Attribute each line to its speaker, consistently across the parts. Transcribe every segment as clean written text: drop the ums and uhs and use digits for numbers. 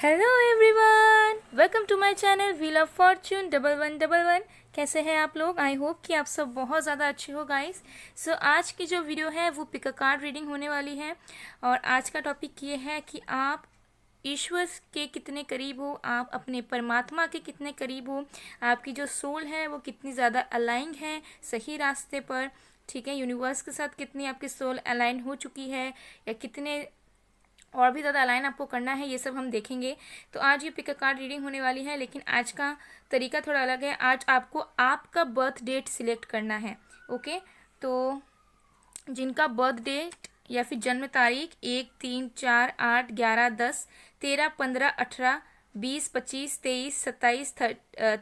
Speaker 1: Hello everyone, welcome to my channel wheel of fortune 1111। कैसे हैं आप लोग? आई होप कि आप सब बहुत ज़्यादा अच्छे हो गाइस। सो आज की जो वीडियो है वो पिक अ कार्ड रीडिंग होने वाली है और आज का टॉपिक ये है कि आप ईश्वर के कितने करीब हो, आप अपने परमात्मा के कितने करीब हो, आपकी जो सोल है वो कितनी ज़्यादा अलाइंड है सही रास्ते पर। ठीक है, यूनिवर्स के साथ कितनी आपकी सोल अलाइन हो चुकी है या कितने और भी ज़्यादा अलाइन आपको करना है, ये सब हम देखेंगे। तो आज ये पिक अ कार्ड रीडिंग होने वाली है, लेकिन आज का तरीका थोड़ा अलग है। आज आपको आपका बर्थ डेट सिलेक्ट करना है। ओके, तो जिनका बर्थ डेट या फिर जन्म तारीख 1, 3, 4, 8, 11, 10, 13, 15, 18, 20, 25, 23, 27,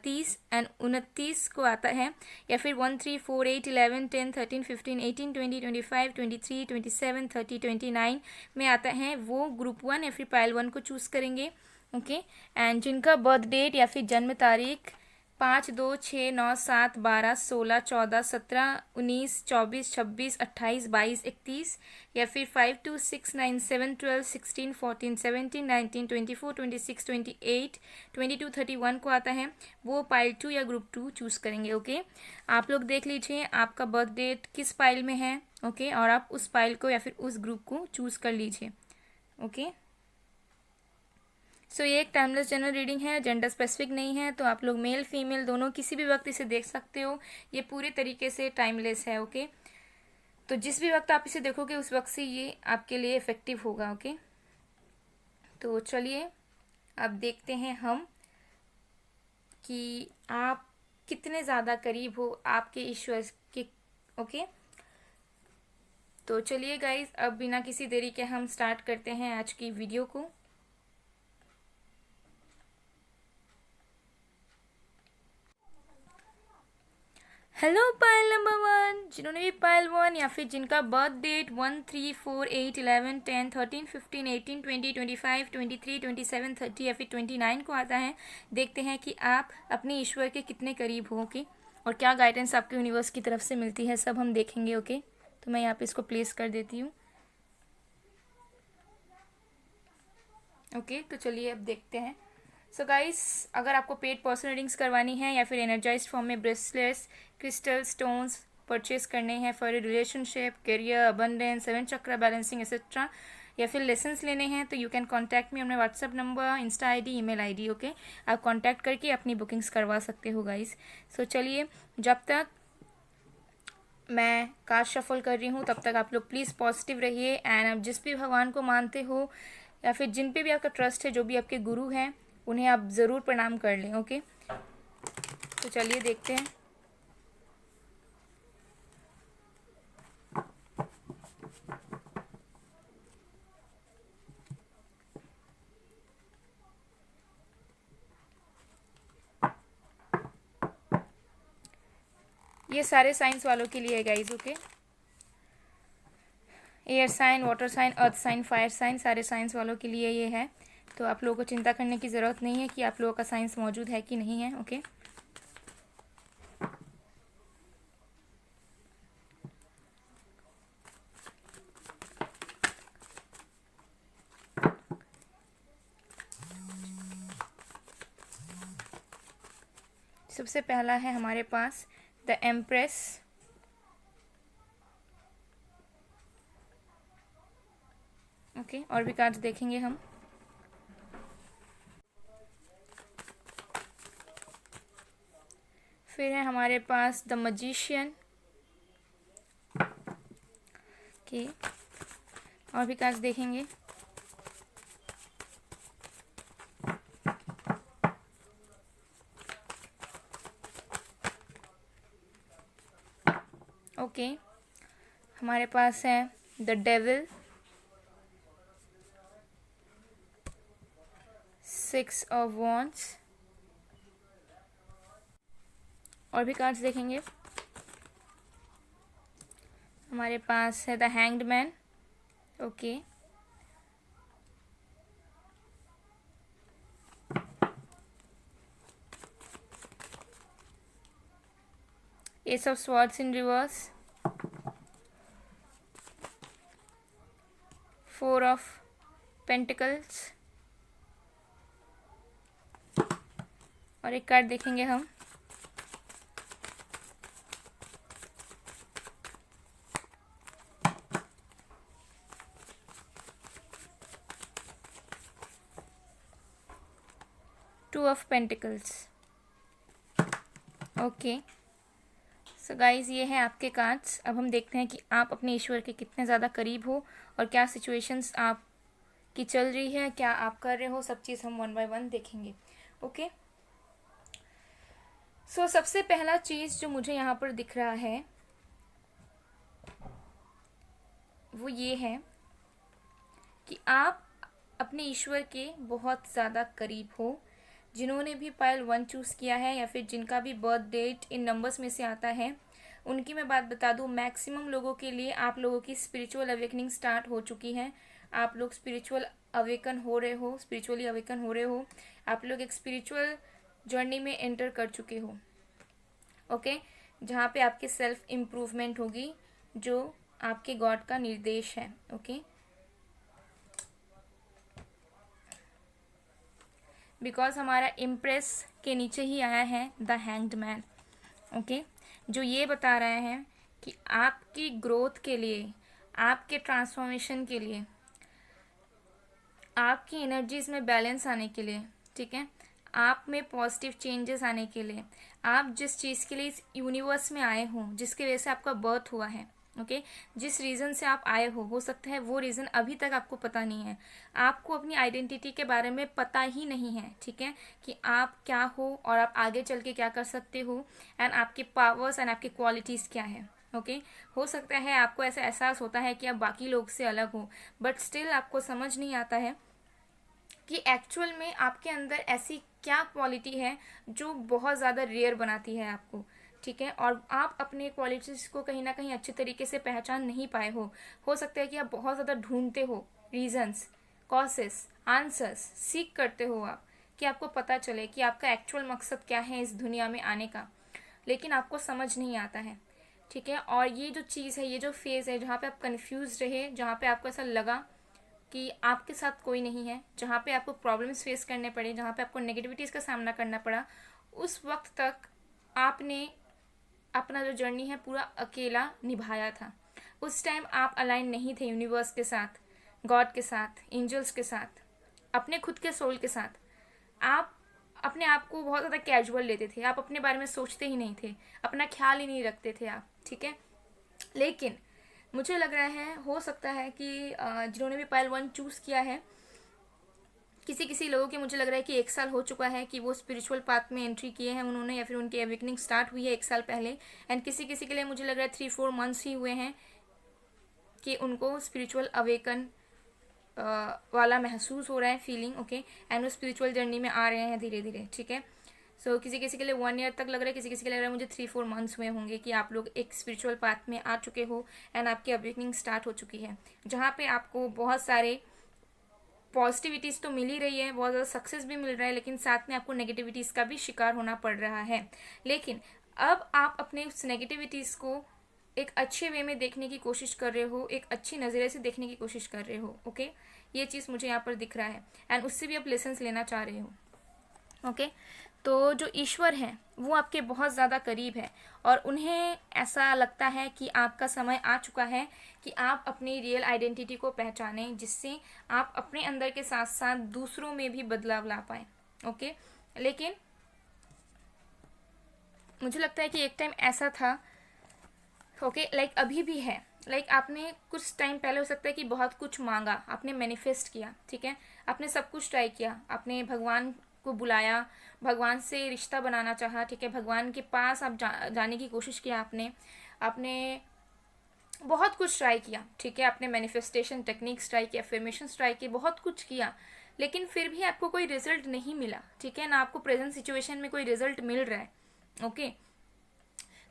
Speaker 1: 30 एंड 29 को आता है, या फिर 1, 3, 4, 8, 11, 10, 13, 15, 18, 20, 25, 26, 27, 30, 29 में आता है, वो ग्रुप 1 या फिर पाइल 1 को चूज़ करेंगे। ओके, एंड जिनका बर्थ डेट या फिर जन्म तारीख 5, 2, 6, 9, 7, 12, 16, 14, 17, 19, 24, 26, 28, 22, 21, या फिर 5, 2, 6, 9, 7, 12, 16, 14, 17, 19, 24, 26, 28, 22, 31 को आता है, वो पाइल 2 या ग्रुप 2 चूज़ करेंगे। ओके, आप लोग देख लीजिए आपका बर्थ डेट किस पाइल में है। ओके, और आप उस पाइल को या फिर उस ग्रुप को चूज़ कर लीजिए। ओके, सो ये एक टाइमलेस जनरल रीडिंग है, जेंडर स्पेसिफिक नहीं है, तो आप लोग मेल फीमेल दोनों किसी भी वक्त इसे देख सकते हो। ये पूरे तरीके से टाइमलेस है। ओके, तो जिस भी वक्त आप इसे देखोगे उस वक्त से ये आपके लिए इफेक्टिव होगा। ओके, तो चलिए अब देखते हैं हम कि आप कितने ज़्यादा करीब हो आपके ईश्वर के। ओके, तो चलिए गाइज, अब बिना किसी देरी के हम स्टार्ट करते हैं आज की वीडियो को। हेलो पाइल नंबर 1, जिन्होंने भी पाइल 1 या फिर जिनका बर्थ डेट 1, 3, 4, 8, 11, 10, 13, 15, 18, 20, 25, 23, 27, 30 या फिर 29 को आता है, देखते हैं कि आप अपने ईश्वर के कितने करीब हो। ओके, और क्या गाइडेंस आपके यूनिवर्स की तरफ से मिलती है, सब हम देखेंगे। ओके, तो मैं यहाँ पे इसको प्लेस कर देती हूँ। ओके, तो चलिए अब देखते हैं। सो गाइस, अगर आपको पेड पर्सनल रीडिंग्स करवानी है या फिर एनर्जाइज्ड फॉर्म में ब्रेसलेट्स, क्रिस्टल स्टोन्स परचेज करने हैं for a relationship, career, abundance, 7 चक्र बैलेंसिंग एक्सेट्रा, या फिर लेसन्स लेने हैं, तो you can contact me on my WhatsApp number, Insta ID, email ID. Okay, आप कॉन्टैक्ट करके अपनी बुकिंग्स करवा सकते हो गाइस। सो चलिए, जब तक मैं कार्ड शफल कर रही हूँ तब तक आप लोग प्लीज़ पॉजिटिव रहिए, एंड आप जिस भी भगवान को मानते हो या फिर जिन पे भी आपका ट्रस्ट है, जो भी आपके गुरु हैं, उन्हें आप ज़रूर प्रणाम कर लें। ओके, तो चलिए देखते हैं। ये सारे साइंस वालों के लिए है guys. Okay, air sign, water sign, earth sign, fire sign, सारे साइंस वालों के लिए ये है। तो आप लोगों को चिंता करने की ज़रूरत नहीं है कि आप लोगों का साइंस मौजूद है कि नहीं है। ओके, सबसे पहला है हमारे पास द एम्प्रेस। ओके, और भी कार्ड्स देखेंगे हम। फिर है हमारे पास द मजिशियन। ओके, और भी कार्ड्स देखेंगे। ओके, हमारे पास है द डेविल, 6 ऑफ वॉन्ड्स, और भी कार्ड्स देखेंगे। हमारे पास है the hanged man. Okay, S of swords in reverse, 4 of pentacles, और एक कार्ड देखेंगे हम। Two of pentacles. Okay, so guys ये है आपके कार्ड्स। अब हम देखते हैं कि आप अपने ईश्वर के कितने ज़्यादा करीब हो और क्या सिचुएशंस आपकी चल रही है, क्या आप कर रहे हो, सब चीज़ हम 1 बाय 1 देखेंगे। ओके, सो सबसे पहला चीज़ जो मुझे यहाँ पर दिख रहा है वो ये है कि आप अपने ईश्वर के बहुत ज़्यादा करीब हो। जिन्होंने भी पायल 1 चूज़ किया है या फिर जिनका भी बर्थ डेट इन नंबर्स में से आता है, उनकी मैं बात बता दूं, मैक्सिमम लोगों के लिए आप लोगों की स्पिरिचुअल अवेकनिंग स्टार्ट हो चुकी है। आप लोग स्पिरिचुअली अवेकन हो रहे हो। आप लोग एक स्पिरिचुअल जर्नी में एंटर कर चुके हो। ओके, जहाँ पे आपकी सेल्फ इम्प्रूवमेंट होगी, जो आपके गॉड का निर्देश है। ओके, बिकॉज हमारा इम्प्रेस के नीचे ही आया है द हैंग्ड मैन। ओके, जो ये बता रहे हैं कि आपकी ग्रोथ के लिए, आपके ट्रांसफॉर्मेशन के लिए, आपकी एनर्जीज में बैलेंस आने के लिए, ठीक है, आप में पॉजिटिव चेंजेस आने के लिए, आप जिस चीज़ के लिए इस यूनिवर्स में आए हो, जिसकी वजह से आपका बर्थ हुआ है, ओके, जिस रीज़न से आप आए हो सकता है वो रीज़न अभी तक आपको पता नहीं है। आपको अपनी आइडेंटिटी के बारे में पता ही नहीं है, ठीक है, कि आप क्या हो और आप आगे चल के क्या कर सकते हो, एंड आपके पावर्स एंड आपकी क्वालिटीज़ क्या है। ओके, हो सकता है आपको ऐसा एहसास होता है कि आप बाकी लोग से अलग हो, बट स्टिल आपको समझ नहीं आता है कि एक्चुअल में आपके अंदर ऐसी क्या क्वालिटी है जो बहुत ज़्यादा रेयर बनाती है आपको, ठीक है, और आप अपने क्वालिटीज़ को कहीं ना कहीं अच्छे तरीके से पहचान नहीं पाए हो सकता है कि आप बहुत ज़्यादा ढूंढते हो रीजंस, कॉसेस, आंसर्स सीख करते हो आप, कि आपको पता चले कि आपका एक्चुअल मकसद क्या है इस दुनिया में आने का, लेकिन आपको समझ नहीं आता है, ठीक है। और ये जो चीज़ है, ये जो फेज़ है जहाँ पे आप कंफ्यूज रहे, जहाँ पे आपको ऐसा लगा कि आपके साथ कोई नहीं है, जहाँ पे आपको प्रॉब्लम्स फेस करने पड़े, जहाँ पे आपको नेगेटिविटीज़ का सामना करना पड़ा, उस वक्त तक आपने अपना जो जर्नी है पूरा अकेला निभाया था। उस टाइम आप अलाइन नहीं थे यूनिवर्स के साथ, गॉड के साथ, एंजल्स के साथ, अपने खुद के सोल के साथ। आप अपने आप को बहुत ज़्यादा कैजुअल लेते थे, आप अपने बारे में सोचते ही नहीं थे, अपना ख्याल ही नहीं रखते थे आप, ठीक है। लेकिन मुझे लग रहा है, हो सकता है कि जिन्होंने भी पायल 1 चूज़ किया है, किसी किसी लोगों के मुझे लग रहा है कि 1 साल हो चुका है कि वो स्पिरिचुअल पाथ में एंट्री किए हैं उन्होंने, या फिर उनकी अवेकनिंग स्टार्ट हुई है 1 साल पहले, एंड किसी किसी के लिए मुझे लग रहा है 3-4 मंथ्स ही हुए हैं कि उनको स्पिरिचुअल अवेकन वाला महसूस हो रहा है, फीलिंग, ओके, एंड वो स्पिरिचुअल जर्नी में आ रहे हैं धीरे धीरे, ठीक है। सो किसी किसी के लिए 1 ईयर तक लग रहा है, किसी किसी के लिए लग रहा है मुझे 3-4 मंथ्स हुए होंगे कि आप लोग एक स्पिरिचुअल पाथ में आ चुके हो एंड आपकी अवेकनिंग स्टार्ट हो चुकी है, जहाँ पे आपको बहुत सारे पॉजिटिविटीज़ तो मिल ही रही है, बहुत ज़्यादा सक्सेस भी मिल रहा है, लेकिन साथ में आपको नेगेटिविटीज़ का भी शिकार होना पड़ रहा है। लेकिन अब आप अपने उस नेगेटिविटीज़ को एक अच्छे वे में देखने की कोशिश कर रहे हो, एक अच्छी नज़रिए से देखने की कोशिश कर रहे हो, ओके, ये चीज़ मुझे यहाँ पर दिख रहा है, एंड उससे भी आप लेसन्स लेना चाह रहे हो, ओके। तो जो ईश्वर हैं वो आपके बहुत ज़्यादा करीब है, और उन्हें ऐसा लगता है कि आपका समय आ चुका है कि आप अपनी रियल आइडेंटिटी को पहचानें, जिससे आप अपने अंदर के साथ साथ दूसरों में भी बदलाव ला पाएँ, ओके। लेकिन मुझे लगता है कि एक टाइम ऐसा था, ओके, लाइक अभी भी है, लाइक आपने कुछ टाइम पहले हो सकता है कि बहुत कुछ मांगा, आपने मैनिफेस्ट किया, ठीक है, आपने सब कुछ ट्राई किया, आपने भगवान को बुलाया, भगवान से रिश्ता बनाना चाहा, ठीक है, भगवान के पास आप जाने की कोशिश किया, आपने बहुत कुछ ट्राई किया, ठीक है, आपने मैनिफेस्टेशन टेक्निक्स ट्राई किया, अफर्मेशंस ट्राई किए, बहुत कुछ किया, लेकिन फिर भी आपको कोई रिजल्ट नहीं मिला, ठीक है ना, आपको प्रेजेंट सिचुएशन में कोई रिजल्ट मिल रहा है, ओके।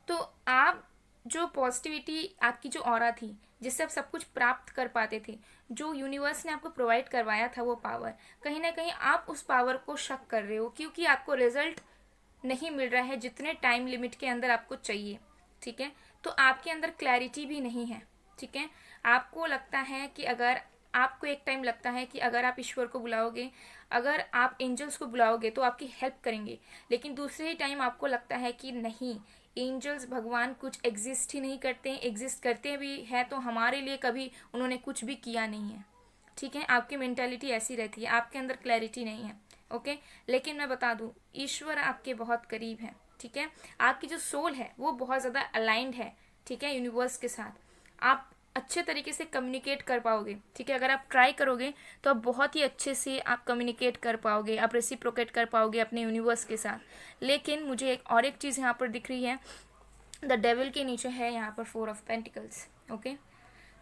Speaker 1: तो आप जो पॉजिटिविटी, आपकी जो ऑरा थी जिससे आप सब कुछ प्राप्त कर पाते थे, जो यूनिवर्स ने आपको प्रोवाइड करवाया था वो पावर, कहीं ना कहीं आप उस पावर को शक कर रहे हो, क्योंकि आपको रिजल्ट नहीं मिल रहा है जितने टाइम लिमिट के अंदर आपको चाहिए, ठीक है। तो आपके अंदर क्लैरिटी भी नहीं है, ठीक है। आपको लगता है कि अगर आपको एक टाइम लगता है कि अगर आप ईश्वर को बुलाओगे, अगर आप एंजल्स को बुलाओगे तो आपकी हेल्प करेंगे, लेकिन दूसरे ही टाइम आपको लगता है कि नहीं, एंजल्स भगवान कुछ एग्जिस्ट ही नहीं करते हैं, एग्जिस्ट करते भी हैं तो हमारे लिए कभी उन्होंने कुछ भी किया नहीं है। ठीक है, आपकी मेंटालिटी ऐसी रहती है, आपके अंदर क्लैरिटी नहीं है। ओके, लेकिन मैं बता दूं, ईश्वर आपके बहुत करीब है। ठीक है, आपकी जो सोल है वो बहुत ज़्यादा अलाइंड है। ठीक है, यूनिवर्स के साथ आप अच्छे तरीके से कम्युनिकेट कर पाओगे। ठीक है, अगर आप ट्राई करोगे तो आप बहुत ही अच्छे से आप कम्युनिकेट कर पाओगे, आप रेसिप्रोकेट कर पाओगे अपने यूनिवर्स के साथ। लेकिन मुझे एक चीज़ यहाँ पर दिख रही है, द डेविल के नीचे है यहाँ पर 4 ऑफ पेंटिकल्स। ओके,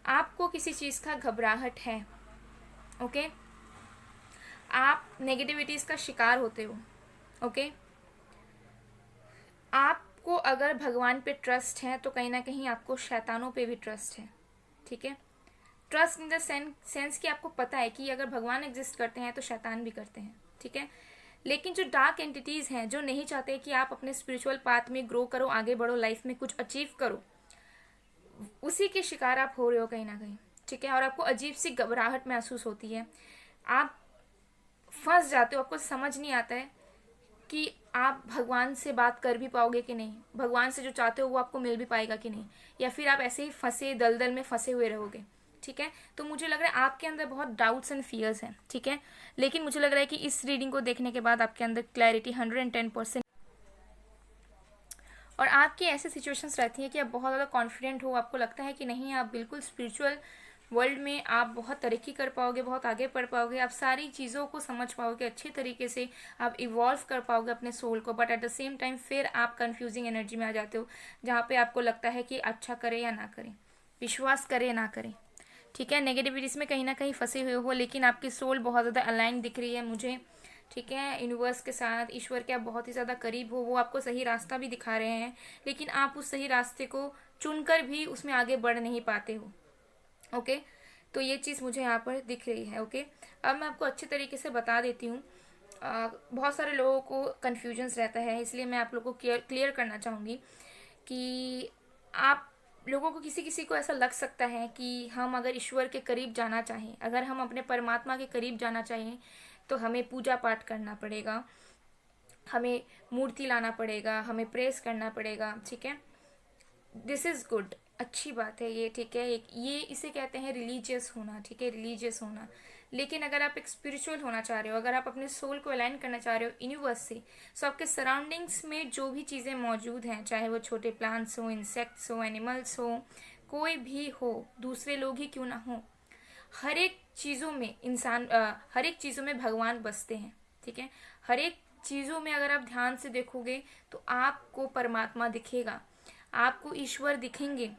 Speaker 1: आपको किसी चीज़ का घबराहट है। ओके, आप नेगेटिविटीज़ का शिकार होते हो। ओके, आपको अगर भगवान पे ट्रस्ट है तो कहीं ना कहीं आपको शैतानों पे भी ट्रस्ट है। ठीक है, ट्रस्ट इन द सेंस कि आपको पता है कि अगर भगवान एग्जिस्ट करते हैं तो शैतान भी करते हैं। ठीक है, लेकिन जो डार्क एंटिटीज़ हैं, जो नहीं चाहते कि आप अपने स्पिरिचुअल पाथ में ग्रो करो, आगे बढ़ो, लाइफ में कुछ अचीव करो, उसी के शिकार आप हो रहे हो कहीं ना कहीं। ठीक है, और आपको अजीब सी घबराहट महसूस होती है, आप फंस जाते हो, आपको समझ नहीं आता है कि आप भगवान से बात कर भी पाओगे कि नहीं, भगवान से जो चाहते हो वो आपको मिल भी पाएगा कि नहीं, या फिर आप ऐसे ही फंसे दलदल में फंसे हुए रहोगे। ठीक है, तो मुझे लग रहा है आपके अंदर बहुत डाउट्स एंड फियर्स हैं। ठीक है, लेकिन मुझे लग रहा है कि इस रीडिंग को देखने के बाद आपके अंदर क्लैरिटी 110%, और आपकी ऐसे सिचुएशंस रहती हैं कि आप बहुत ज़्यादा कॉन्फिडेंट हो, आपको लगता है कि नहीं, आप बिल्कुल स्पिरिचुअल वर्ल्ड में आप बहुत तरक्की कर पाओगे, बहुत आगे बढ़ पाओगे, आप सारी चीज़ों को समझ पाओगे अच्छे तरीके से, आप इवॉल्व कर पाओगे अपने सोल को। But at the same time फिर आप कंफ्यूजिंग एनर्जी में आ जाते हो, जहाँ पे आपको लगता है कि अच्छा करें या ना करें, विश्वास करें ना करें। ठीक है, नेगेटिविटीज़ में कहीं ना कहीं फंसे हुए हो, लेकिन आपकी सोल बहुत ज़्यादा अलाइन दिख रही है मुझे। ठीक है, यूनिवर्स के साथ, ईश्वर के आप बहुत ही ज़्यादा करीब हो, वो आपको सही रास्ता भी दिखा रहे हैं, लेकिन आप उस सही रास्ते को चुनकर भी उसमें आगे बढ़ नहीं पाते हो। ओके, तो ये चीज़ मुझे यहाँ पर दिख रही है। ओके, अब मैं आपको अच्छे तरीके से बता देती हूँ। बहुत सारे लोगों को कन्फ्यूजन्स रहता है, इसलिए मैं आप लोगों को क्लियर करना चाहूँगी कि आप लोगों को, किसी किसी को ऐसा लग सकता है कि हम अगर ईश्वर के करीब जाना चाहें, अगर हम अपने परमात्मा के करीब जाना चाहें तो हमें पूजा पाठ करना पड़ेगा, हमें मूर्ति लाना पड़ेगा, हमें प्रेस करना पड़ेगा। ठीक है, दिस इज़ गुड, अच्छी बात है ये। ठीक है, ये इसे कहते हैं रिलीजियस होना। ठीक है, रिलीजियस होना। लेकिन अगर आप एक स्पिरिचुअल होना चाह रहे हो, अगर आप अपने सोल को अलाइन करना चाह रहे हो यूनिवर्स से, सो आपके सराउंडिंग्स में जो भी चीज़ें मौजूद हैं, चाहे वो छोटे प्लांट्स हो, इंसेक्ट्स हो, एनिमल्स हो, कोई भी हो, दूसरे लोग ही क्यों ना हो, हर एक चीज़ों में हर एक चीज़ों में भगवान बसते हैं। ठीक है, हर एक चीज़ों में अगर आप ध्यान से देखोगे तो आपको परमात्मा दिखेगा, आपको ईश्वर दिखेंगे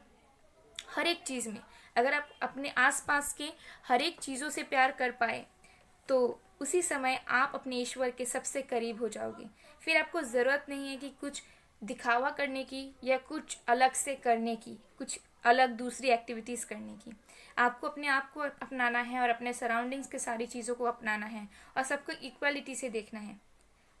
Speaker 1: हर एक चीज़ में। अगर आप अपने आसपास के हर एक चीज़ों से प्यार कर पाए तो उसी समय आप अपने ईश्वर के सबसे करीब हो जाओगे। फिर आपको ज़रूरत नहीं है कि कुछ दिखावा करने की या कुछ अलग से करने की, कुछ अलग दूसरी एक्टिविटीज़ करने की। आपको अपने आप को अपनाना है और अपने सराउंडिंग्स के सारी चीज़ों को अपनाना है और सबको इक्वालिटी से देखना है।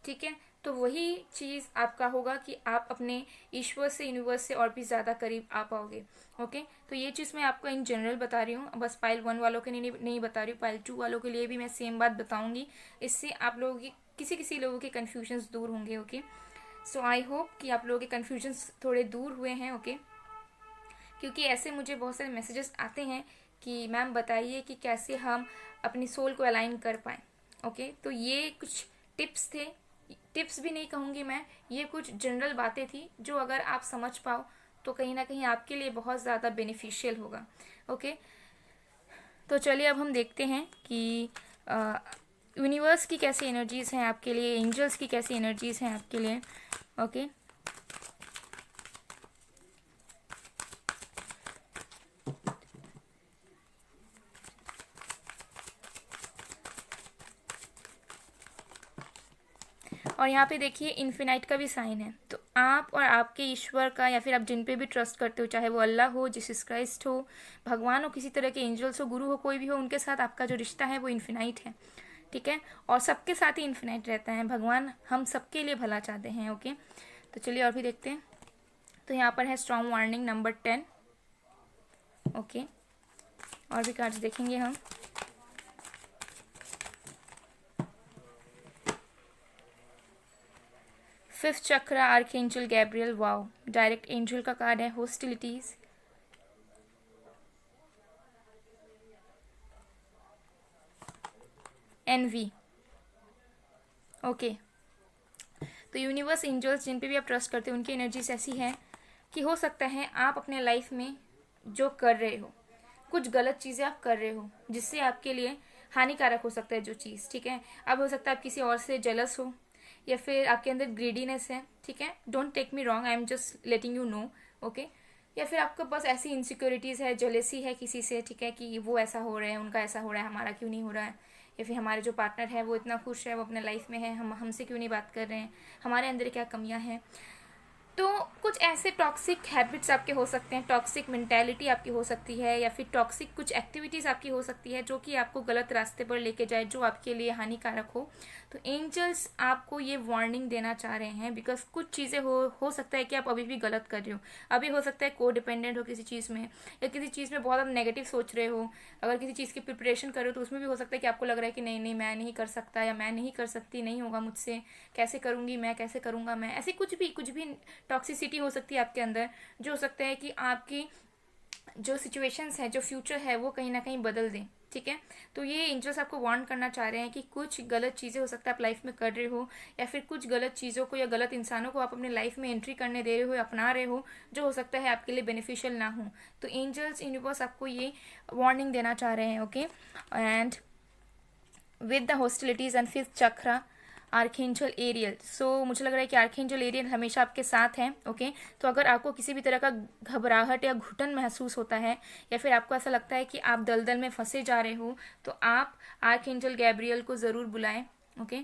Speaker 1: ठीक है, तो वही चीज़ आपका होगा कि आप अपने ईश्वर से, यूनिवर्स से और भी ज़्यादा करीब आ पाओगे। ओके, तो ये चीज़ मैं आपको इन जनरल बता रही हूँ, बस पाइल 1 वालों के नहीं बता रही हूँ, पाइल 2 वालों के लिए भी मैं सेम बात बताऊँगी। इससे आप लोगों की किसी लोगों के कन्फ्यूजन्स दूर होंगे। ओके, सो आई होप कि आप लोगों के कन्फ्यूजन्स थोड़े दूर हुए हैं। ओके, क्योंकि ऐसे मुझे बहुत सारे मैसेजेस आते हैं कि मैम बताइए कि कैसे हम अपनी सोल को अलाइन कर पाएँ। ओके, तो ये कुछ टिप्स थे, टिप्स भी नहीं कहूँगी मैं, ये कुछ जनरल बातें थी जो अगर आप समझ पाओ तो कहीं ना कहीं आपके लिए बहुत ज़्यादा बेनिफिशियल होगा। ओके, तो चलिए अब हम देखते हैं कि यूनिवर्स की कैसी एनर्जीज़ हैं आपके लिए, एंजल्स की कैसी एनर्जीज़ हैं आपके लिए। ओके, और यहाँ पे देखिए इन्फिनाइट का भी साइन है, तो आप और आपके ईश्वर का, या फिर आप जिन पे भी ट्रस्ट करते हो, चाहे वो अल्लाह हो, जीसस क्राइस्ट हो, भगवान हो, किसी तरह के एंजल्स हो, गुरु हो, कोई भी हो, उनके साथ आपका जो रिश्ता है वो इन्फिनाइट है। ठीक है, और सबके साथ ही इन्फिनाइट रहता है, भगवान हम सबके लिए भला चाहते हैं। ओके, तो चलिए और भी देखते हैं। तो यहाँ पर है स्ट्रॉन्ग वार्निंग नंबर 10। ओके, और भी कार्ड्स देखेंगे हम। Fifth chakra archangel Gabriel, wow, direct angel का कार्ड है। Hostilities, envy, okay. तो यूनिवर्स, एंजल्स, जिन पे भी आप ट्रस्ट करते हो, उनकी एनर्जीज ऐसी है कि हो सकता है आप अपने लाइफ में जो कर रहे हो, कुछ गलत चीज़ें आप कर रहे हो जिससे आपके लिए हानिकारक हो सकता है जो चीज़, ठीक है। अब हो सकता है आप किसी और से जेलस हो, या फिर आपके अंदर ग्रीडीनेस है, ठीक है। Don't take me wrong, I am just letting you know, okay. या फिर आपके पास ऐसी इनसिक्योरिटीज़ है, जेलेसी है किसी से, ठीक है, कि वो ऐसा हो रहा है, उनका ऐसा हो रहा है, हमारा क्यों नहीं हो रहा है। या फिर हमारे जो पार्टनर है वो इतना खुश है, वो अपने लाइफ में है, हम हमसे क्यों नहीं बात कर रहे हैं, हमारे अंदर क्या कमियां हैं। तो कुछ ऐसे टॉक्सिक हैबिट्स आपके हो सकते हैं, टॉक्सिक मेंटालिटी आपकी हो सकती है, या फिर टॉक्सिक कुछ एक्टिविटीज़ आपकी हो सकती है जो कि आपको गलत रास्ते पर लेके जाए, जो आपके लिए हानिकारक हो। तो एंजल्स आपको ये वार्निंग देना चाह रहे हैं, बिकॉज कुछ चीज़ें हो सकता है कि आप अभी भी गलत कर रहे हो। अभी हो सकता है को डिपेंडेंट हो किसी चीज़ में, या किसी चीज़ में बहुत ज़्यादा नेगेटिव सोच रहे हो। अगर किसी चीज़ की प्रिपरेशन कर रहे हो तो उसमें भी हो सकता है कि आपको लग रहा है कि नहीं नहीं, मैं नहीं कर सकता, या मैं नहीं कर सकती, नहीं होगा मुझसे, कैसे करूँगी मैं, कैसे करूँगा मैं। ऐसी कुछ भी टॉक्सिसिटी हो सकती है आपके अंदर, जो हो सकता है कि आपकी जो सिचुएशंस है, जो फ्यूचर है, वो कहीं ना कहीं बदल दें, ठीक है। तो ये एंजल्स आपको वार्न करना चाह रहे हैं कि कुछ गलत चीज़ें हो सकता है आप लाइफ में कर रहे हो, या फिर कुछ गलत चीज़ों को या गलत इंसानों को आप अपने लाइफ में एंट्री करने दे रहे हो, अपना रहे हो, जो हो सकता है आपके लिए बेनिफिशियल ना हो। तो एंजल्स, यूनिवर्स आपको ये वार्निंग देना चाह रहे हैं, okay. And with the hostilities and fifth chakra archangel Ariel, so मुझे लग रहा है कि आर्कएंजल एरियल हमेशा आपके साथ है, ओके। तो अगर आपको किसी भी तरह का घबराहट या घुटन महसूस होता है, या फिर आपको ऐसा लगता है कि आप दलदल में फंसे जा रहे हो, तो आप आर्कएंजल गैब्रियल को ज़रूर बुलाएं, ओके।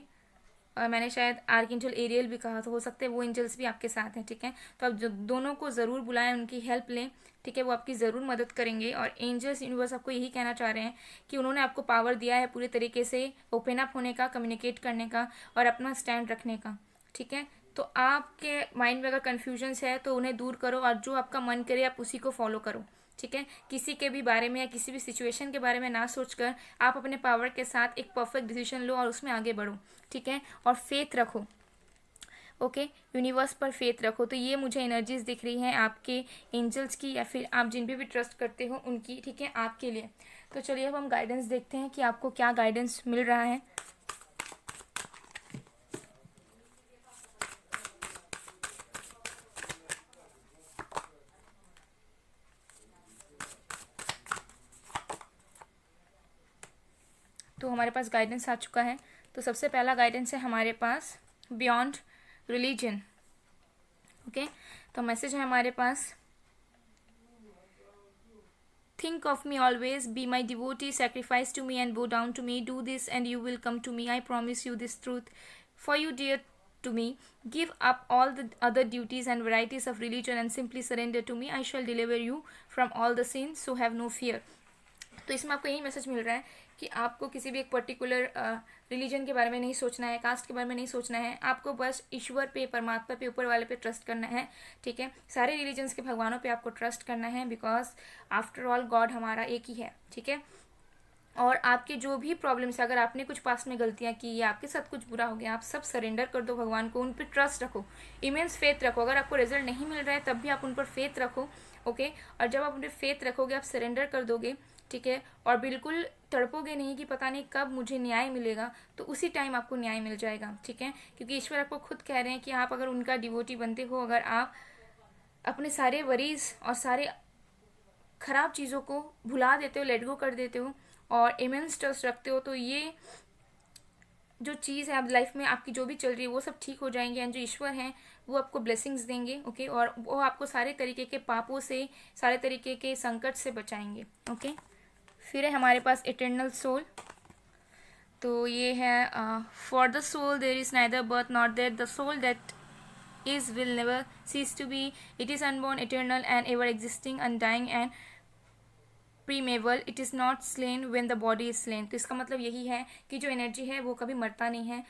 Speaker 1: और मैंने शायद आर्कएंजल एरियल भी कहा, तो हो सकता है वो एंजल्स भी आपके साथ हैं, ठीक है। तो आप दोनों को ज़रूर बुलाएं, उनकी हेल्प लें, ठीक है। वो आपकी ज़रूर मदद करेंगे। और एंजल्स, यूनिवर्स आपको यही कहना चाह रहे हैं कि उन्होंने आपको पावर दिया है पूरे तरीके से ओपन अप होने का, कम्युनिकेट करने का और अपना स्टैंड रखने का, ठीक है। तो आपके माइंड में अगर कन्फ्यूजन्स है तो उन्हें दूर करो, और जो आपका मन करे आप उसी को फॉलो करो, ठीक है। किसी के भी बारे में या किसी भी सिचुएशन के बारे में ना सोचकर आप अपने पावर के साथ एक परफेक्ट डिसीजन लो और उसमें आगे बढ़ो, ठीक है। और फेथ रखो, ओके। यूनिवर्स पर फेथ रखो। तो ये मुझे एनर्जीज दिख रही हैं आपके एंजल्स की, या फिर आप जिन पे भी ट्रस्ट करते हो उनकी, ठीक है, आपके लिए। तो चलिए अब हम गाइडेंस देखते हैं कि आपको क्या गाइडेंस मिल रहा है। तो हमारे पास गाइडेंस आ चुका है। तो सबसे पहला गाइडेंस है हमारे पास बियॉन्ड रिलीजन, ओके। तो मैसेज है हमारे पास, think of me always, be my devotee, sacrifice to me and bow down to me, do this and you will come to me, I promise you this truth, for you dear to me, give up all the other duties and varieties of religion and simply surrender to me, I shall deliver you from all the sins, so have no fear। तो इसमें आपको यही message मिल रहा है कि आपको किसी भी एक पर्टिकुलर रिलीजन के बारे में नहीं सोचना है, कास्ट के बारे में नहीं सोचना है, आपको बस ईश्वर पे, परमात्मा पे, ऊपर वाले पे ट्रस्ट करना है, ठीक है। सारे रिलीजन्स के भगवानों पे आपको ट्रस्ट करना है, बिकॉज आफ्टर ऑल गॉड हमारा एक ही है, ठीक है। और आपके जो भी प्रॉब्लम्स है, अगर आपने कुछ पास में गलतियां की या आपके साथ कुछ बुरा हो गया, आप सब सरेंडर कर दो भगवान को, उन पर ट्रस्ट रखो, इमेंस फेथ रखो। अगर आपको रिजल्ट नहीं मिल रहा है तब भी आप उन पर फेथ रखो, ओके। और जब आप उन पर फेथ रखोगे, आप सरेंडर कर दोगे, ठीक है, और बिल्कुल तड़पोगे नहीं कि पता नहीं कब मुझे न्याय मिलेगा, तो उसी टाइम आपको न्याय मिल जाएगा, ठीक है। क्योंकि ईश्वर आपको खुद कह रहे हैं कि आप अगर उनका डिवोटी बनते हो, अगर आप अपने सारे वरीज और सारे खराब चीज़ों को भुला देते हो, लेट गो कर देते हो और इमेंस ट्रस्ट रखते हो, तो ये जो चीज़ है आप लाइफ में आपकी जो भी चल रही है वो सब ठीक हो जाएंगे, एंड जो ईश्वर हैं वो आपको ब्लेसिंग्स देंगे, ओके। और वो आपको सारे तरीके के पापों से, सारे तरीके के संकट से बचाएंगे, ओके। फिर है हमारे पास इटर्नल सोल। तो ये है for the soul there is neither birth not death, the soul that is will never cease to be, it is unborn, eternal and ever existing, undying and primeval, it is not slain when the body is slain। तो इसका मतलब यही है कि जो energy है वो कभी मरता नहीं है,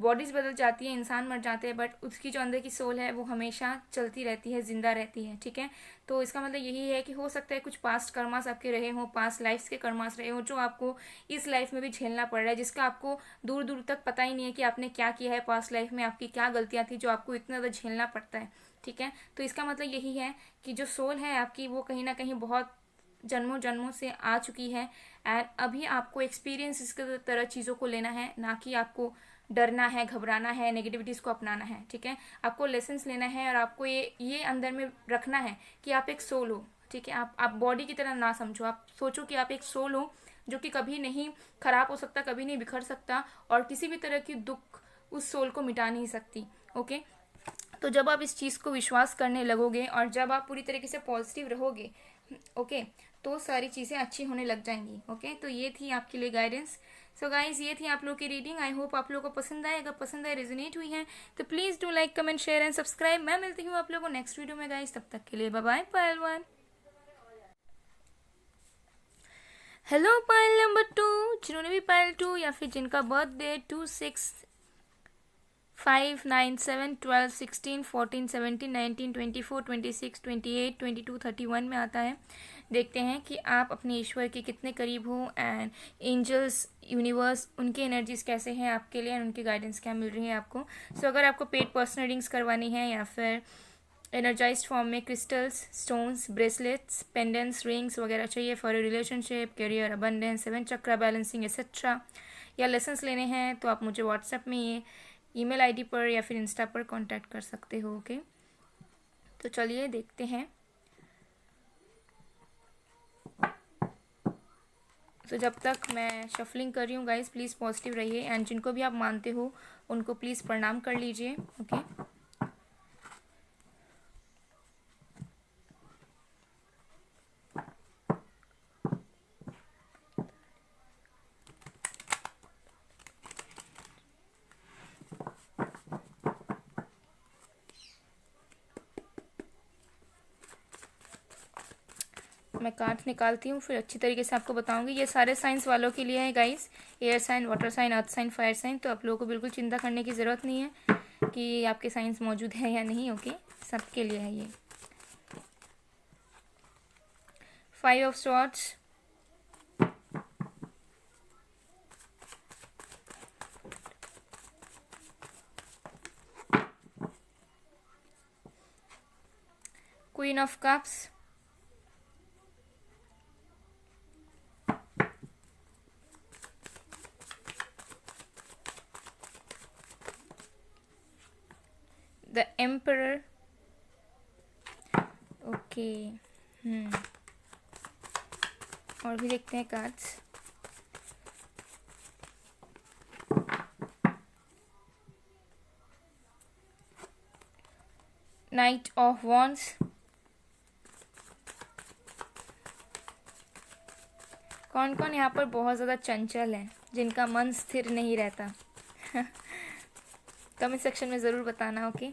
Speaker 1: बॉडीज़ बदल जाती है, इंसान मर जाते हैं, बट उसकी जो अंदर की सोल है वो हमेशा चलती रहती है, ज़िंदा रहती है, ठीक है। तो इसका मतलब यही है कि हो सकता है कुछ पास्ट कर्मास आपके रहे हों, पास्ट लाइफ्स के कर्मास रहे हों, जो आपको इस लाइफ में भी झेलना पड़ रहा है, जिसका आपको दूर दूर तक पता ही नहीं है कि आपने क्या किया है पास्ट लाइफ में, आपकी क्या गलतियाँ थी जो आपको इतना ज़्यादा झेलना पड़ता है, ठीक है। तो इसका मतलब यही है कि जो सोल है आपकी वो कहीं ना कहीं बहुत जन्मों जन्मों से आ चुकी है, एंड अभी आपको एक्सपीरियंस इसके तरह चीज़ों को लेना है, ना कि आपको डरना है, घबराना है, नेगेटिविटीज़ को अपनाना है, ठीक है। आपको लेसन्स लेना है और आपको ये अंदर में रखना है कि आप एक सोल हो, ठीक है। आप बॉडी की तरह ना समझो, आप सोचो कि आप एक सोल हो जो कि कभी नहीं खराब हो सकता, कभी नहीं बिखर सकता, और किसी भी तरह की दुख उस सोल को मिटा नहीं सकती, ओके। तो जब आप इस चीज़ को विश्वास करने लगोगे और जब आप पूरी तरीके से पॉजिटिव रहोगे, ओके, तो सारी चीज़ें अच्छी होने लग जाएंगी, ओके। तो ये थी आपके लिए गाइडेंस। सो गाइज, ये थी आप लोग की रीडिंग। आई होप आप लोगों को पसंद आए, अगर पसंद आए, रेजोनेट हुई है तो please do like, comment, share and subscribe. मैं मिलती हूँ आप लोगों को नेक्स्ट वीडियो में गाइज, तब तक के लिए बाय बाय। पायल 1, हेलो पायल नंबर 2, जिन्होंने भी पायल 2 या फिर जिनका बर्थडे 2, 6, 5, 9, 7, 12, 16, 14, 17, 19, 24, 26, 28, 22, 31 में आता है, देखते हैं कि आप अपने ईश्वर के कितने करीब हो, एंड एंजल्स, यूनिवर्स, उनकी एनर्जीज कैसे हैं आपके लिए, एंड उनकी गाइडेंस क्या मिल रही है आपको। सो अगर आपको पेड पर्सनल रीडिंग्स करवानी है या फिर एनर्जाइज्ड फॉर्म में crystals, stones, bracelets, pendants, rings वगैरह चाहिए for relationship, career, abundance, 7 chakra balancing etcetera, या लेसन्स लेने हैं, तो आप मुझे व्हाट्सएप में ये ईमेल आईडी पर या फिर इंस्टा पर कांटेक्ट कर सकते हो, ओके। तो चलिए देखते हैं। तो जब तक मैं शफलिंग कर रही हूँ गाइस, प्लीज़ पॉजिटिव रहिए, एंड जिनको भी आप मानते हो उनको प्लीज़ प्रणाम कर लीजिए, ओके। मैं कार्ड निकालती हूँ, फिर अच्छी तरीके से आपको बताऊंगी। ये सारे साइंस वालों के लिए है guys, air sign, water sign, earth sign, fire sign. तो आप लोगों को बिल्कुल चिंता करने की ज़रूरत नहीं है कि आपके साइंस मौजूद है या नहीं, ओके। सबके लिए है ये। 5 of swords, queen of cups, the emperor, okay. और भी देखते हैं कार्ड्स। नाइट ऑफ वॉन्ड्स, कौन कौन यहाँ पर बहुत ज़्यादा चंचल है, जिनका मन स्थिर नहीं रहता कमेंट सेक्शन में ज़रूर बताना, ओके।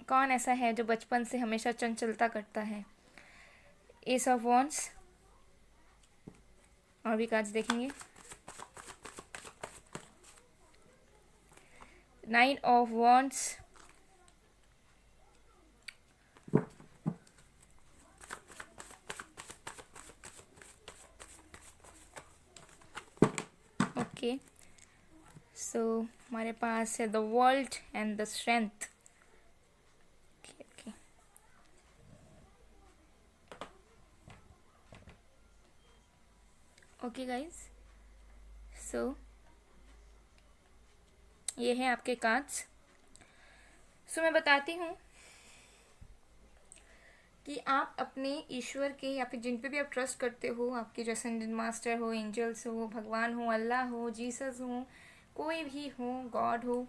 Speaker 1: कौन ऐसा है जो बचपन से हमेशा चंचलता करता है। एस ऑफ वॉन्ड्स, और भी कार्ड्स देखेंगे। 9 ऑफ वॉन्ड्स, ओके। सो हमारे पास है the world and the strength, okay. Okay guys, so ये है आपके कार्ड्स। सो मैं बताती हूँ कि आप अपने ईश्वर के या फिर जिन पे भी आप ट्रस्ट करते हो, आपके जो असेंडेंट मास्टर हो, एंजल्स हो, भगवान हो, अल्लाह हो, जीसस हो, कोई भी हो, गॉड हो,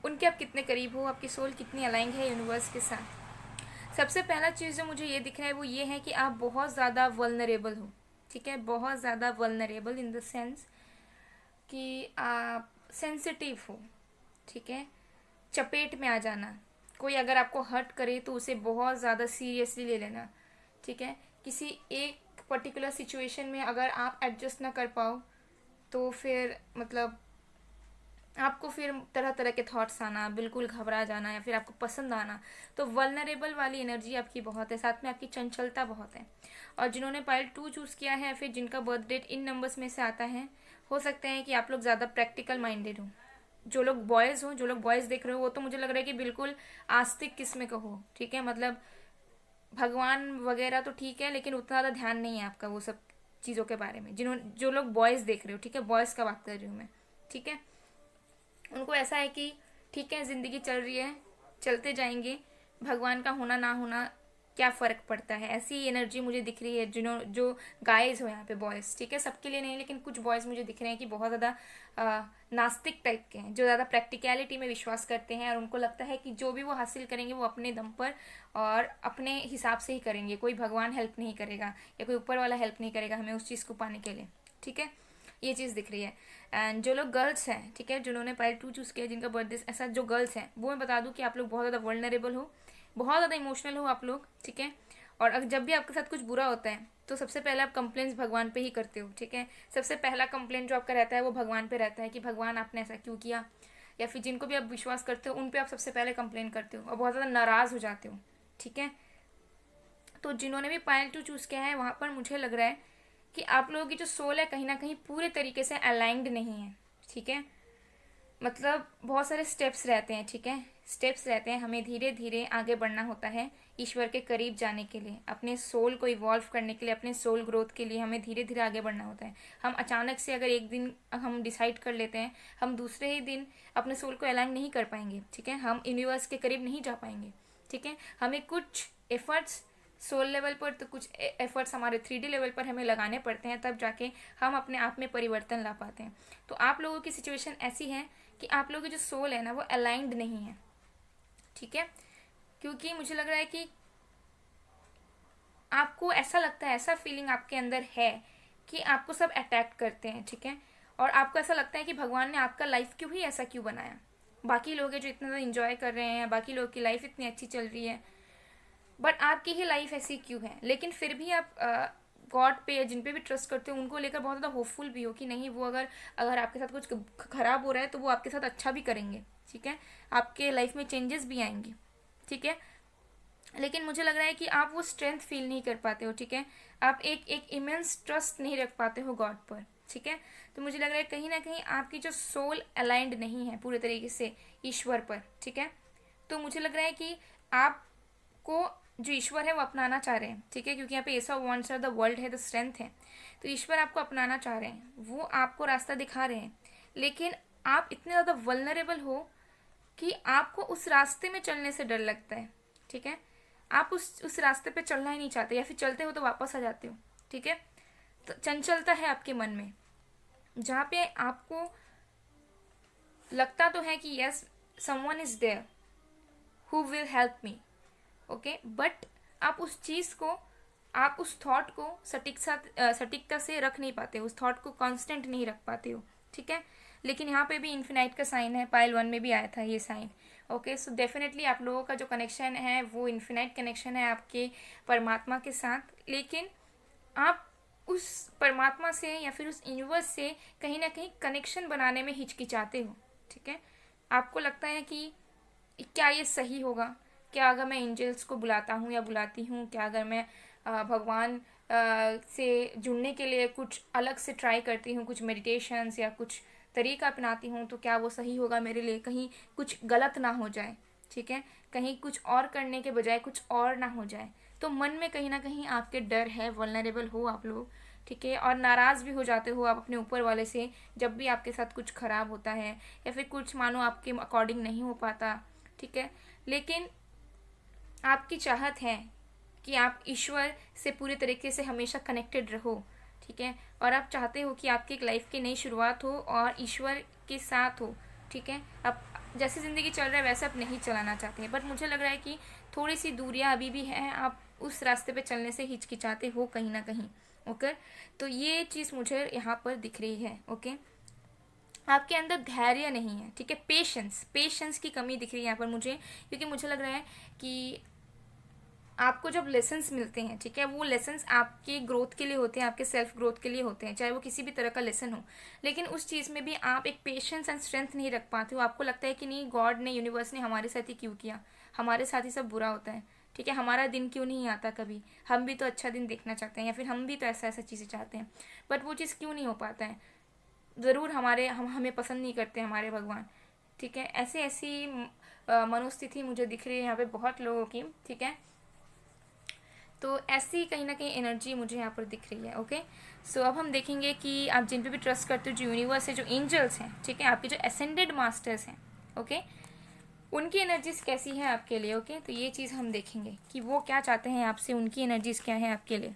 Speaker 1: उनके आप कितने करीब हो, आपकी सोल कितनी अलाइंग है यूनिवर्स के साथ। सबसे पहला चीज़ जो मुझे ये दिख रहा है वो ये है कि आप बहुत ज़्यादा वल्नरेबल हो, ठीक है। बहुत ज़्यादा वल्नरेबल इन द सेंस कि आप सेंसिटिव हो, ठीक है। चपेट में आ जाना, कोई अगर आपको हर्ट करे तो उसे बहुत ज़्यादा सीरियसली ले लेना, ठीक है। किसी एक पर्टिकुलर सिचुएशन में अगर आप एडजस्ट ना कर पाओ तो फिर मतलब आपको फिर तरह तरह के थॉट्स आना, बिल्कुल घबरा जाना या फिर आपको पसंद आना। तो वल्नरेबल वाली एनर्जी आपकी बहुत है, साथ में आपकी चंचलता बहुत है। और जिन्होंने पाइल 2 चूज़ किया है, फिर जिनका बर्थ डेट इन नंबर्स में से आता है, हो सकता है कि आप लोग ज़्यादा प्रैक्टिकल माइंडेड हो। जो लोग बॉयज़ हो, जो लोग बॉयज़ देख रहे हो, वो तो मुझे लग रहा है कि बिल्कुल आस्तिक किस्म का हो, ठीक है। मतलब भगवान वगैरह तो ठीक है, लेकिन उतना ज़्यादा ध्यान नहीं है आपका वो सब चीज़ों के बारे में। जो लोग बॉयज़ देख रहे हो, ठीक है, बॉयज़ का बात कर रही हूँ मैं, ठीक है। उनको ऐसा है कि ठीक है, ज़िंदगी चल रही है, चलते जाएंगे, भगवान का होना ना होना क्या फ़र्क पड़ता है, ऐसी एनर्जी मुझे दिख रही है। जो गाइज हो यहाँ पे, बॉयज़, ठीक है, सबके लिए नहीं, लेकिन कुछ बॉयज़ मुझे दिख रहे हैं कि बहुत ज़्यादा नास्तिक टाइप के हैं, जो ज़्यादा प्रैक्टिकलिटी में विश्वास करते हैं और उनको लगता है कि जो भी वो हासिल करेंगे वो अपने दम पर और अपने हिसाब से ही करेंगे, कोई भगवान हेल्प नहीं करेगा या कोई ऊपर वाला हेल्प नहीं करेगा हमें उस चीज़ को पाने के लिए, ठीक है। ये चीज़ दिख रही है। एंड जो लोग गर्ल्स हैं, ठीक है, जिन्होंने पाइल 2 चूज़ किया, जिनका बर्थडे ऐसा, जो गर्ल्स हैं, वो मैं बता दूं कि आप लोग बहुत ज़्यादा वल्नरेबल हो, बहुत ज़्यादा इमोशनल हो आप लोग, ठीक है। और अगर जब भी आपके साथ कुछ बुरा होता है तो सबसे पहले आप कंप्लेंट्स भगवान पे ही करते हो, ठीक है। सबसे पहला कंप्लेंट जो आपका रहता है वो भगवान पे रहता है कि भगवान आपने ऐसा क्यों किया, या फिर जिनको भी आप विश्वास करते हो उन पे आप सबसे पहले कंप्लेन करते हो और बहुत ज़्यादा नाराज़ हो जाते हो, ठीक है। तो जिन्होंने भी पायल 2 चूज़ किया है, वहाँ पर मुझे लग रहा है कि आप लोगों की जो सोल है कहीं ना कहीं पूरे तरीके से अलाइंड नहीं है, ठीक है। मतलब बहुत सारे स्टेप्स रहते हैं, ठीक है, स्टेप्स रहते हैं, हमें धीरे धीरे आगे बढ़ना होता है ईश्वर के करीब जाने के लिए, अपने सोल को इवॉल्व करने के लिए, अपने सोल ग्रोथ के लिए हमें धीरे धीरे आगे बढ़ना होता है। हम अचानक से अगर एक दिन हम डिसाइड कर लेते हैं, हम दूसरे ही दिन अपने सोल को अलाइन नहीं कर पाएंगे, ठीक है, हम यूनिवर्स के करीब नहीं जा पाएंगे, ठीक है। हमें कुछ एफर्ट्स सोल लेवल पर, तो कुछ एफर्ट्स हमारे 3D लेवल पर हमें लगाने पड़ते हैं, तब जाके हम अपने आप में परिवर्तन ला पाते हैं। तो आप लोगों की सिचुएशन ऐसी है कि आप लोगों की जो सोल है ना वो अलाइंड नहीं है, ठीक है। क्योंकि मुझे लग रहा है कि आपको ऐसा लगता है, ऐसा फीलिंग आपके अंदर है कि आपको सब अटैक करते हैं, ठीक है। और आपको ऐसा लगता है कि भगवान ने आपका लाइफ क्यों ही ऐसा क्यों बनाया, बाकी लोग हैं जो इतना ज़्यादा इंजॉय कर रहे हैं, बाकी लोग की लाइफ इतनी अच्छी चल रही है, बट आपकी ही लाइफ ऐसी क्यों है। लेकिन फिर भी आप गॉड पे या जिन पे भी ट्रस्ट करते हो उनको लेकर बहुत ज़्यादा होपफुल भी हो कि नहीं, वो अगर अगर आपके साथ कुछ खराब हो रहा है तो वो आपके साथ अच्छा भी करेंगे, ठीक है, आपके लाइफ में चेंजेस भी आएंगे, ठीक है। लेकिन मुझे लग रहा है कि आप वो स्ट्रेंथ फील नहीं कर पाते हो, ठीक है। आप एक इमेंस ट्रस्ट नहीं रख पाते हो गॉड पर, ठीक है। तो मुझे लग रहा है कहीं ना कहीं आपकी जो सोल अलाइंड नहीं है पूरे तरीके से ईश्वर पर, ठीक है। तो मुझे लग रहा है कि आपको जो ईश्वर है वो अपनाना चाह रहे हैं, ठीक है, क्योंकि यहाँ पे ऐसा वॉन्ट्स आर द वर्ल्ड है, द स्ट्रेंथ है। तो ईश्वर आपको अपनाना चाह रहे हैं, वो आपको रास्ता दिखा रहे हैं, लेकिन आप इतने ज़्यादा वल्नरेबल हो कि आपको उस रास्ते में चलने से डर लगता है, ठीक है। आप उस रास्ते पे चलना ही नहीं चाहते, या फिर चलते हो तो वापस आ जाते हो, ठीक है। तो चंचलता है आपके मन में, जहाँ पे आपको लगता तो है कि yes someone is there who will help me, okay, but आप उस चीज़ को, आप उस थॉट को सटीकता से रख नहीं पाते हो, उस थॉट को कांस्टेंट नहीं रख पाते हो, ठीक है। लेकिन यहाँ पे भी इन्फिनाइट का साइन है, पाइल 1 में भी आया था ये साइन, ओके। सो डेफिनेटली आप लोगों का जो कनेक्शन है वो इन्फिनाइट कनेक्शन है आपके परमात्मा के साथ, लेकिन आप उस परमात्मा से या फिर उस यूनिवर्स से कहीं ना कहीं कनेक्शन बनाने में हिचकिचाते हो, ठीक है। आपको लगता है कि क्या ये सही होगा, क्या अगर मैं एंजल्स को बुलाता हूँ या बुलाती हूँ, क्या अगर मैं भगवान से जुड़ने के लिए कुछ अलग से ट्राई करती हूँ, कुछ मेडिटेशंस या कुछ तरीका अपनाती हूँ, तो क्या वो सही होगा मेरे लिए, कहीं कुछ गलत ना हो जाए, ठीक है, कहीं कुछ और करने के बजाय कुछ और ना हो जाए। तो मन में कहीं ना कहीं आपके डर है, वल्नरेबल हो आप लोग, ठीक है। और नाराज़ भी हो जाते हो आप अपने ऊपर वाले से जब भी आपके साथ कुछ खराब होता है या फिर कुछ मानो आपके अकॉर्डिंग नहीं हो पाता, ठीक है। लेकिन आपकी चाहत है कि आप ईश्वर से पूरे तरीके से हमेशा कनेक्टेड रहो, ठीक है। और आप चाहते हो कि आपकी एक लाइफ की नई शुरुआत हो और ईश्वर के साथ हो, ठीक है। अब जैसे ज़िंदगी चल रहा है वैसे आप नहीं चलाना चाहते हैं, बट मुझे लग रहा है कि थोड़ी सी दूरियां अभी भी हैं, आप उस रास्ते पे चलने से हिचकिचाते हो कहीं ना कहीं, ओके। तो ये चीज़ मुझे यहाँ पर दिख रही है, ओके। आपके अंदर धैर्य नहीं है, ठीक है, पेशेंस की कमी दिख रही है यहाँ पर मुझे, क्योंकि मुझे लग रहा है कि आपको जब लेसन्स मिलते हैं, ठीक है, वो लेसन्स आपके ग्रोथ के लिए होते हैं, आपके सेल्फ ग्रोथ के लिए होते हैं, चाहे वो किसी भी तरह का लेसन हो। लेकिन उस चीज़ में भी आप एक पेशेंस एंड स्ट्रेंथ नहीं रख पाते हो। आपको लगता है कि नहीं, गॉड ने, यूनिवर्स ने हमारे साथ ही क्यों किया, हमारे साथ ही सब बुरा होता है, ठीक है, हमारा दिन क्यों नहीं आता कभी, हम भी तो अच्छा दिन देखना चाहते हैं, या फिर हम भी तो ऐसा ऐसा चीज़ें चाहते हैं, बट वो चीज़ क्यों नहीं हो पाता है। ज़रूर हम हमें पसंद नहीं करते हमारे भगवान, ठीक है। ऐसी ऐसी मनोस्थिति मुझे दिख रही है यहाँ पे बहुत लोगों की, ठीक है। तो ऐसी कहीं ना कहीं एनर्जी मुझे यहाँ पर दिख रही है। ओके, सो अब हम देखेंगे कि आप जिन पे भी ट्रस्ट करते हो, जो यूनिवर्स है, जो एंजल्स हैं, ठीक है, आपके जो असेंडेड मास्टर्स हैं, ओके, उनकी एनर्जीज कैसी है आपके लिए। ओके, तो ये चीज़ हम देखेंगे कि वो क्या चाहते हैं आपसे, उनकी एनर्जीज क्या है आपके लिए।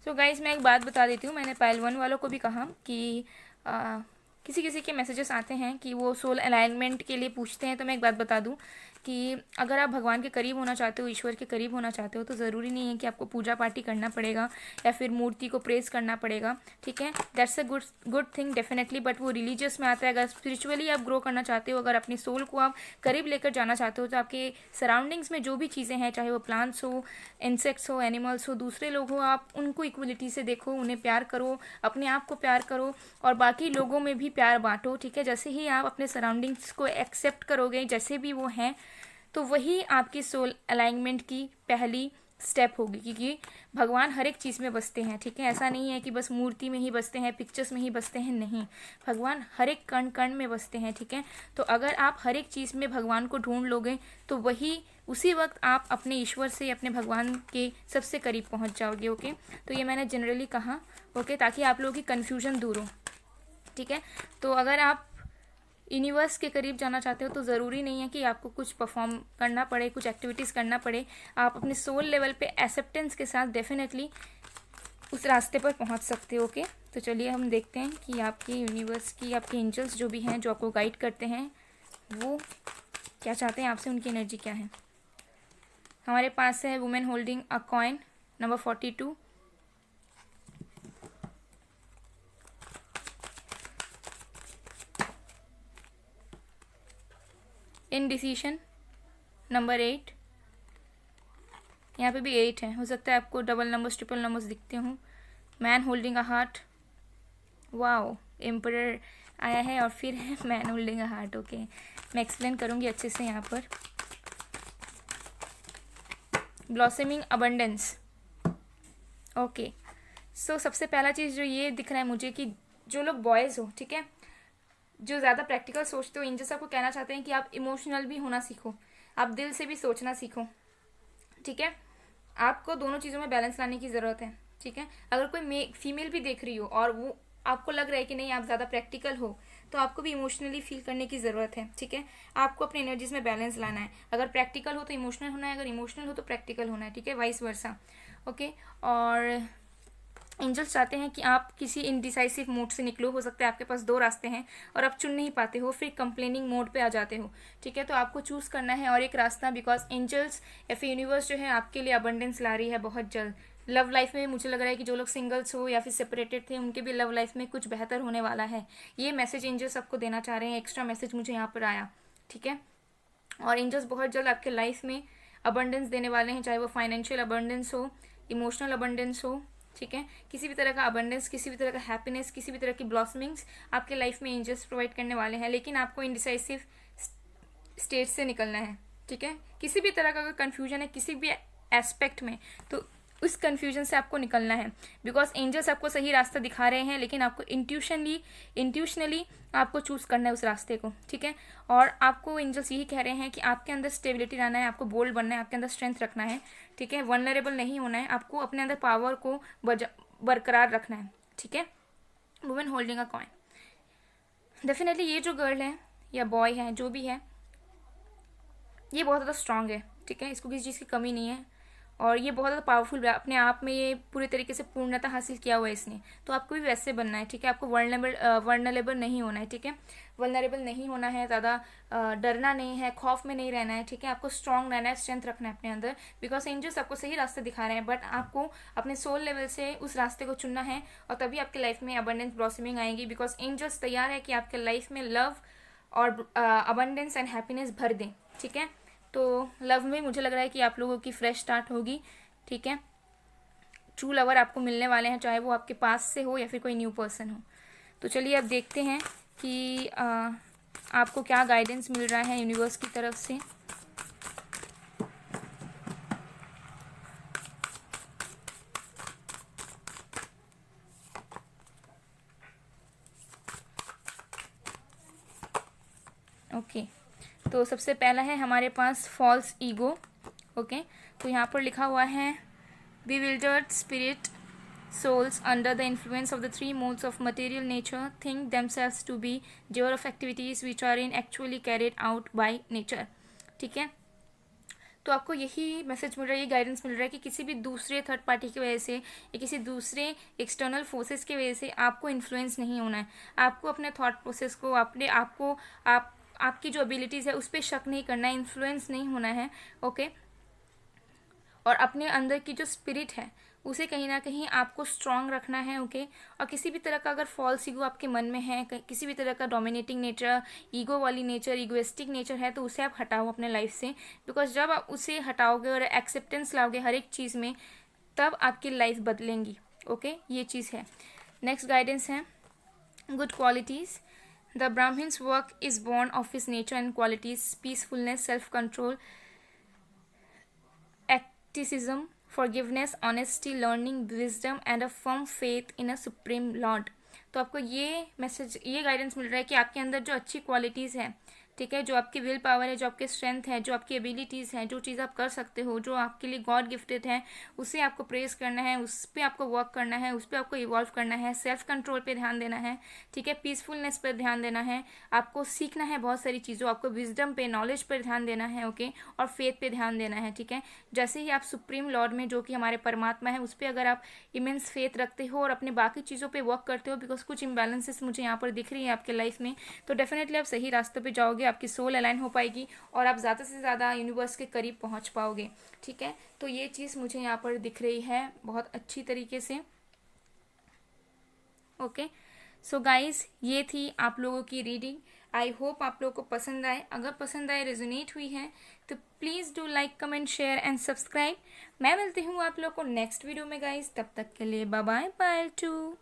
Speaker 1: तो गाइज मैं एक बात बता देती हूँ, मैंने पाइल 1 वालों को भी कहा कि किसी किसी के मैसेजेस आते हैं कि वो सोल अलाइनमेंट के लिए पूछते हैं। तो मैं एक बात बता दूं कि अगर आप भगवान के करीब होना चाहते हो, ईश्वर के करीब होना चाहते हो, तो ज़रूरी नहीं है कि आपको पूजा पाठी करना पड़ेगा या फिर मूर्ति को प्रेस करना पड़ेगा, ठीक है। That's a good thing definitely, but वो रिलीजियस में आता है। अगर स्पिरिचुअली आप ग्रो करना चाहते हो, अगर अपनी सोल को आप करीब लेकर जाना चाहते हो, तो आपके सराउंडिंग्स में जो भी चीज़ें हैं, चाहे वो प्लांट्स हो, इंसेक्ट्स हो, एनिमल्स हो, दूसरे लोग हो, आप उनको इक्वलिटी से देखो, उन्हें प्यार करो, अपने आप को प्यार करो और बाकी लोगों में भी प्यार बांटो, ठीक है। जैसे ही आप अपने सराउंडिंग्स को एक्सेप्ट करोगे जैसे भी वो हैं, तो वही आपकी सोल अलाइनमेंट की पहली स्टेप होगी, क्योंकि भगवान हर एक चीज़ में बसते हैं, ठीक है। ऐसा नहीं है कि बस मूर्ति में ही बसते हैं, पिक्चर्स में ही बसते हैं, नहीं, भगवान हर एक कण कण में बसते हैं, ठीक है। तो अगर आप हर एक चीज़ में भगवान को ढूंढ लोगे, तो वही उसी वक्त आप अपने ईश्वर से, अपने भगवान के सबसे करीब पहुंच जाओगे। ओके, तो ये मैंने जनरली कहा, ओके, ताकि आप लोगों की कन्फ्यूजन दूर हो, ठीक है। तो अगर आप यूनिवर्स के करीब जाना चाहते हो, तो ज़रूरी नहीं है कि आपको कुछ परफॉर्म करना पड़े, कुछ एक्टिविटीज़ करना पड़े। आप अपने सोल लेवल पे एक्सेप्टेंस के साथ डेफिनेटली उस रास्ते पर पहुंच सकते हो। ओके, तो चलिए हम देखते हैं कि आपकी यूनिवर्स की, आपके एंजल्स जो भी हैं, जो आपको गाइड करते हैं, वो क्या चाहते हैं आपसे, उनकी एनर्जी क्या है। हमारे पास है women holding a coin, number 42, indecision, number 8, यहाँ पे भी 8 है, हो सकता है आपको डबल नंबर्स, ट्रिपल नंबर्स दिखते हों। Man holding a heart, wow, emperor आया है और फिर है man holding a heart. Okay, मैं एक्सप्लेन करूँगी अच्छे से यहाँ पर। ब्लॉसमिंग अबंडेंस, ओके, सो सबसे पहला चीज़ जो ये दिख रहा है मुझे कि जो लोग बॉयज़ हो, ठीक है, जो ज़्यादा प्रैक्टिकल सोचते हो, एंजल्स आपको कहना चाहते हैं कि आप इमोशनल भी होना सीखो, आप दिल से भी सोचना सीखो, ठीक है। आपको दोनों चीज़ों में बैलेंस लाने की ज़रूरत है, ठीक है। अगर कोई फीमेल भी देख रही हो और वो आपको लग रहा है कि नहीं आप ज़्यादा प्रैक्टिकल हो, तो आपको भी इमोशनली फील करने की ज़रूरत है, ठीक है। आपको अपनी एनर्जीज में बैलेंस लाना है। अगर प्रैक्टिकल हो तो इमोशनल होना है, अगर इमोशनल हो तो प्रैक्टिकल होना है, ठीक है, वाइस वर्सा। ओके, और एंजल्स चाहते हैं कि आप किसी इनडिसाइसिव मोड से निकलो। हो सकता है आपके पास 2 रास्ते हैं और आप चुन नहीं पाते हो, फिर कंप्लेनिंग मोड पे आ जाते हो, ठीक है। तो आपको चूज़ करना है और एक रास्ता, बिकॉज एंजल्स या फिर यूनिवर्स जो है आपके लिए अबंडेंस ला रही है बहुत जल्द। लव लाइफ में मुझे लग रहा है कि जो लोग सिंगल्स हो या फिर सेपरेटेड थे, उनके भी लव लाइफ में कुछ बेहतर होने वाला है। ये मैसेज एंजल्स आपको देना चाह रहे हैं, एक्स्ट्रा मैसेज मुझे यहाँ पर आया, ठीक है। और एंजल्स बहुत जल्द आपके लाइफ में अबंडेंस देने वाले हैं, चाहे वो फाइनेंशियल अबंडेंस हो, इमोशनल अबंडेंस हो, ठीक है। किसी भी तरह का अबंडेंस, किसी भी तरह का हैप्पीनेस, किसी भी तरह की ब्लॉसमिंग्स आपके लाइफ में एंजल्स प्रोवाइड करने वाले हैं। लेकिन आपको इनडिसाइसिव स्टेज से निकलना है, ठीक है। किसी भी तरह का अगर कन्फ्यूजन है किसी भी एस्पेक्ट में, तो उस कन्फ्यूजन से आपको निकलना है, बिकॉज एंजल्स आपको सही रास्ता दिखा रहे हैं, लेकिन आपको इंट्यूशनली आपको चूज़ करना है उस रास्ते को, ठीक है। और आपको एंजल्स यही कह रहे हैं कि आपके अंदर स्टेबिलिटी लाना है, आपको बोल्ड बनना है, आपके अंदर स्ट्रेंथ रखना है, ठीक है। वल्नरेबल नहीं होना है, आपको अपने अंदर पावर को बरकरार रखना है, ठीक है। Women holding a coin, definitely ये जो गर्ल है या बॉय है, जो भी है, ये बहुत ज़्यादा स्ट्रांग है, ठीक है, इसको किसी चीज़ की कमी नहीं है। और ये बहुत ज़्यादा पावरफुल है, अपने आप में ये पूरे तरीके से पूर्णता हासिल किया हुआ है इसने। तो आपको भी वैसे बनना है, ठीक है। आपको वर्नरेबल नहीं होना है, ठीक है। वल्नरेबल नहीं होना है, ज़्यादा डरना नहीं है, खौफ में नहीं रहना है, ठीक है। आपको स्ट्रांग रहना है, स्ट्रेंथ रखना है अपने अंदर, बिकॉज एंजल्स आपको सही रास्ते दिखा रहे हैं, बट आपको अपने सोल लेवल से उस रास्ते को चुनना है, और तभी आपके लाइफ में अबंडेंस ब्लॉसमिंग आएगी, बिकॉज एंजल्स तैयार है कि आपके लाइफ में लव और अबंडेंस एंड हैप्पीनेस भर दें, ठीक है। तो लव में मुझे लग रहा है कि आप लोगों की फ्रेश स्टार्ट होगी, ठीक है। ट्रू लवर आपको मिलने वाले हैं, चाहे वो आपके पास से हो या फिर कोई न्यू पर्सन हो। तो चलिए अब देखते हैं कि आपको क्या गाइडेंस मिल रहा है यूनिवर्स की तरफ से। ओके, तो सबसे पहला है हमारे पास फॉल्स ईगो। ओके, तो यहाँ पर लिखा हुआ है bewildered spirit souls under the influence of the three modes of material nature think themselves to be doer of activities which are in actually carried out by nature, ठीक है। तो आपको यही मैसेज मिल रहा है, ये गाइडेंस मिल रहा है कि किसी भी दूसरे थर्ड पार्टी की वजह से या किसी दूसरे एक्सटर्नल फोर्सेस की वजह से आपको इन्फ्लुएंस नहीं होना है। आपको अपने थॉट प्रोसेस को, अपने आपको आपकी जो एबिलिटीज़ है उस पर शक नहीं करना है, इन्फ्लुएंस नहीं होना है, ओके। और अपने अंदर की जो स्पिरिट है उसे कहीं ना कहीं आपको स्ट्रांग रखना है, ओके। और किसी भी तरह का अगर फॉल्स ईगो आपके मन में है, किसी भी तरह का डोमिनेटिंग नेचर, ईगो वाली नेचर, ईगोइस्टिक नेचर है, तो उसे आप हटाओ अपने लाइफ से, बिकॉज जब आप उसे हटाओगे और एक्सेप्टेंस लाओगे हर एक चीज़ में, तब आपकी लाइफ बदलेंगी, ओके। ये चीज़ है। नेक्स्ट गाइडेंस है good qualities. The Brahmins work is born of his nature and qualities peacefulness, self control, asceticism, forgiveness, honesty, learning, wisdom and a firm faith in a supreme Lord। तो आपको ये message, ये guidance मिल रहा है कि आपके अंदर जो अच्छी क्वालिटीज़ हैं, ठीक है, जो आपकी विल पावर है, जो आपके स्ट्रेंथ है, जो आपकी एबिलिटीज़ हैं, जो चीज़ आप कर सकते हो, जो आपके लिए गॉड गिफ्टेड है, उसे आपको प्रेस करना है, उस पर आपको वर्क करना है, उस पर आपको इवॉल्व करना है, सेल्फ कंट्रोल पे ध्यान देना है, ठीक है, पीसफुलनेस पर ध्यान देना है, आपको सीखना है बहुत सारी चीज़ों, आपको विजडम पे, नॉलेज पर ध्यान देना है, ओके, और फेथ पे ध्यान देना है, ठीक है। जैसे ही आप सुप्रीम लॉर्ड में, जो कि हमारे परमात्मा है, उस पर अगर आप इमेंस फेथ रखते हो और अपने बाकी चीज़ों पर वर्क करते हो, बिकॉज कुछ इम्बैलेंसेस मुझे यहाँ पर दिख रही है आपके लाइफ में, तो डेफिनेटली आप सही रास्ते पर जाओगे, आपकी सोल अलाइन हो पाएगी और आप ज़्यादा से ज़्यादा यूनिवर्स के करीब पहुंच पाओगे, ठीक है। तो ये चीज़ मुझे यहाँ पर दिख रही है बहुत अच्छी तरीके से, ओके। सो गाइस, ये थी आप लोगों की रीडिंग। आई होप आप लोगों को पसंद आए। अगर पसंद आए, रेजोनेट हुई है, तो please do like, comment, share and subscribe. मैं मिलती हूँ आप लोगों को नेक्स्ट वीडियो में गाइस, तब तक के लिए बाय बाय, बाय टू।